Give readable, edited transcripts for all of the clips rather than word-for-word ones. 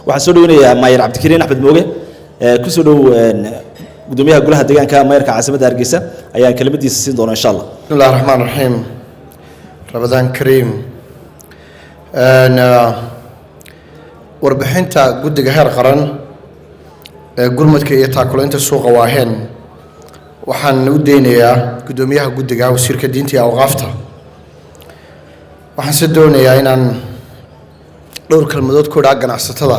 waxaan soo dhaweynayaa maayir cabdikariin axmed mooge ku soo dhow gudoomiyaha golaha deegaanka maayirka caasimadda Hargeysa ayaan kelmadiisa siin doonaa insha Allah. Bismillahir Rahmanir Rahim. Ramadan Kareem. warbixinta guddiga heer qaran ee gurmadka iyo taakuleynta suuqa waaheen waxaan u deynayaa gudoomiyaha guddiga wasiirka diinta iyo awqaafta. waxaan si doonayaa inaan dhowr kalmadood ku dhac ganacsatada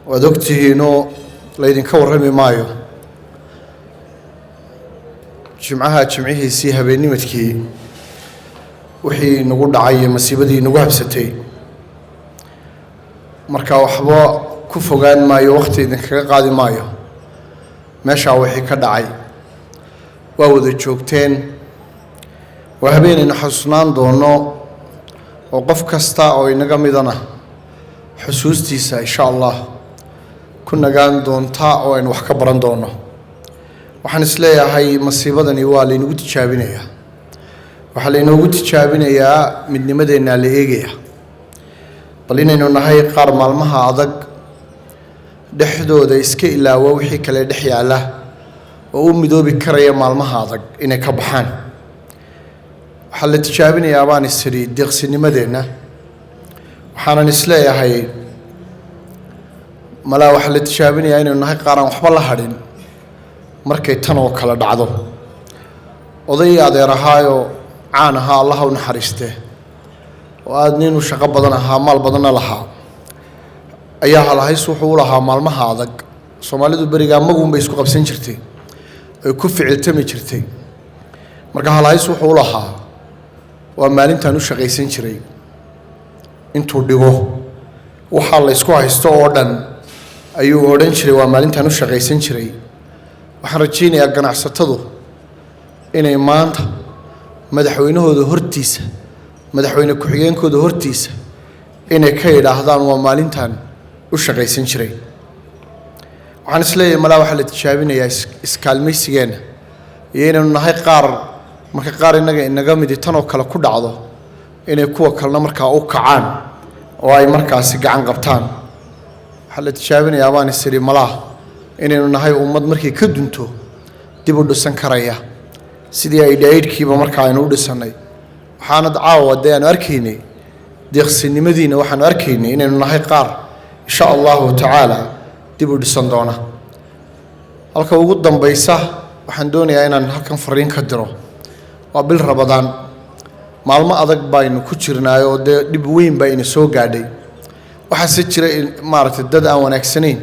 waad ogtihiinoo laydinka warrami maayo jimcihiisii habeennimadkii wixii nagu dhacay iyo masiibadii nagu habsatay marka waxba ku fogaan maayo waqti idinkaga qaadi maayo meeshaa wixii ka dhacay waa wada joogteen waa habeenaynu xasuusnaan doono oo qof kasta oo inaga midana xusuustiisa insha Allah ku nagaan doonta oo aynu wax ka baran doono waxaan isleeyahay masiibadani waa laynagu tijaabinayaa waxaa laynoogu tijaabinayaa midnimadeena la eegaya bal inaynu nahay qaar maalmaha adag dhexdooda iska ilaawa wixii kale dhex yaala oo u midoobi karaya maalmaha adag inay ka baxaan waxaa la tijaabinayaa baan isiri deeqsinimadeena waxaanan isleeyahay malaa waxaa la tijaabinayaa inaynu nahay qaar aan waxba la hadhin markay tan oo kale dhacdo oday adeer ahaayoo caan ahaa Allah u naxariiste oo aad nin u shaqo badan ahaa maal badanna lahaa ayaa halahays wuxuu u lahaa maalmaha adag Soomaalidu bariga maguun bay isku qabsan jirtay ay ku ficiltami jirtay marka halahays wuxuu u lahaa waa maalintan u shaqaysan jiray intuu dhigo waxa la isku haysto oo dhan ayuu odhan jiray waa maalintan u shaqaysan jiray waxaan rajaynayaa ganacsatadu inay maanta madaxweynahooda hortiisa madaxweyne ku-xigeenkooda hortiisa inay ka yidhaahdaan waa maalintan u shaqaysan jiray waxaan isleeyahay malaa waxaa la tijaabinayaa iskaalmaysigeena iyo inaynu nahay qaar marka qaar inaga midi tan oo kale ku dhacdo inay kuwa kalena markaa u kacaan oo ay markaasi gacan qabtaan waxaa la tijaabinayaa baan isiri malaa inaynu nahay ummad markii ka dunto dib u dhisan karaya sidii ay dhaydkiiba markaa aynu u dhisannay waxaanad caawa dee aanu arkaynay deeqsinimadiina waxaanu arkaynay inaynu nahay qaar insha Allahu tacaala dib u dhisan doona halka ugu dambaysa waxaan doonayaa inaan halkan fariin ka diro waa bil Ramadaan maalmo adag baynu ku jirnaayo oo dee dhib weyn baa ina soo gaadhay waxaase jira maaragtay dad aan wanaagsanayn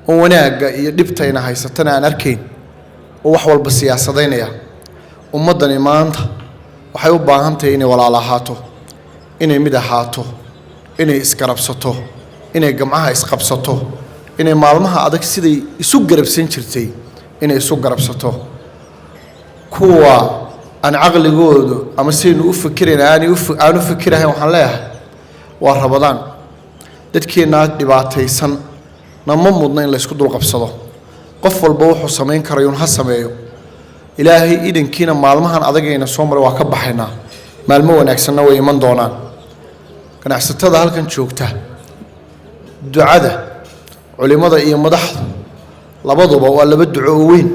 oo wanaaga iyo dhibtayna haysatana aan arkayn oo wax walba siyaasadaynaya ummadani maanta waxay u baahan tahay inay walaal ahaato inay mid ahaato inay isgarabsato inay gamcaha isqabsato inay maalmaha adag siday isu garabsan jirtay inay isu garabsato kuwa aan aqligoodu ama saynu u fikirayna aan u fikirahay waxaan leeyahay waa Ramadaan dadkeena dhibaataysan nama mudna in la isku dul qabsado qof walba wuxuu sameyn karayo ha sameeyo ilaahay idankiina maalmahan adagayna soo maray waa ka baxaynaa maalmo wanaagsanna way iman doonaan ganacsatada halkan joogta ducada culimada iyo madaxda labaduba waa laba duco oo weyn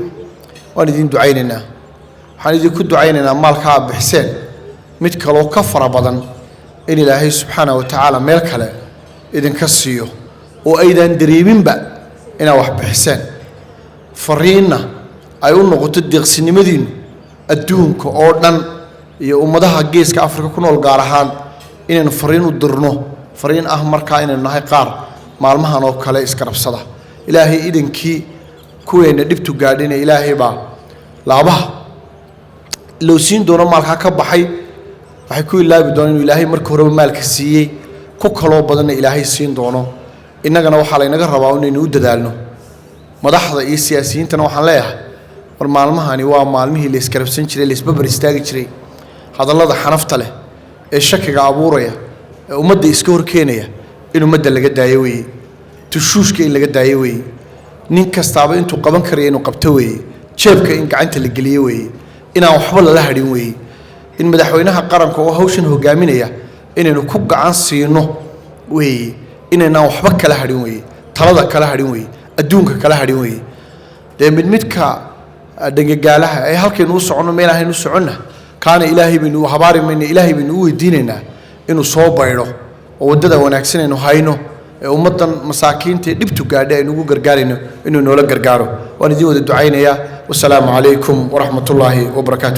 waan idin ducaynaynaa waxaan idinku ducaynaynaa maalka aad bixiseen mid kale oo ka fara badan in ilaahay subxaanahu wa tacaala meel kale idinka siiyo oo aydan dareeminba inaad wax bixiseen fariinna ay u noqoto deeqsinimadiinu adduunka oo dhan iyo ummadaha geeska Afrika ku nool gaar ahaan inaynu fariin u dirno fariin ah markaa inaynu nahay qaar maalmahan oo kale iskarabsada ilaahay idankii kuweena dhibtu gaadhina ilaahay baa laabaha loo siin doono maalka ka baxay waxay ku ilaabi doonaan inuu ilaahay markii horeba maalka siiyey ku kaloo badanna ilaahay siin doono innagana waxaa laynaga rabaa inaynu u dadaalno madaxda iyo siyaasiyiintana waxaan leeyahay war maalmahani waa maalmihii la iskarabsan jiray la isbabar istaagi jiray hadallada xanafta leh ee shakiga abuuraya ee ummadda iska horkeenaya in ummadda laga daayo weeye tushuushka in laga daayo weeye nin kastaaba intuu qaban karayo inuu qabto weeye jeebka in gacanta la geliyo weeye inaan waxba lala hadhin weeye in madaxweynaha qaranka oo hawshan hogaaminaya inaynu ku gacan siino weeye inayna waxba kala hadhin weeye talada kala hadhin weeye adduunka kala hadhin weeye dee midka dhangagaalaha ay halkaynu u soconno meel ahaynu u soconna kaana ilaahay baynu u habaari mayna ilaahay baynu u weydiinaynaa inuu soo baydho oo waddada wanaagsan aynu hayno ee ummaddan masaakiinta ee dhibtu gaadhay aynu ugu gargaarayno inuu noola gargaaro waan idiin wada ducaynayaa wasalaamu calaykum waraxmatullaahi wabarakaatu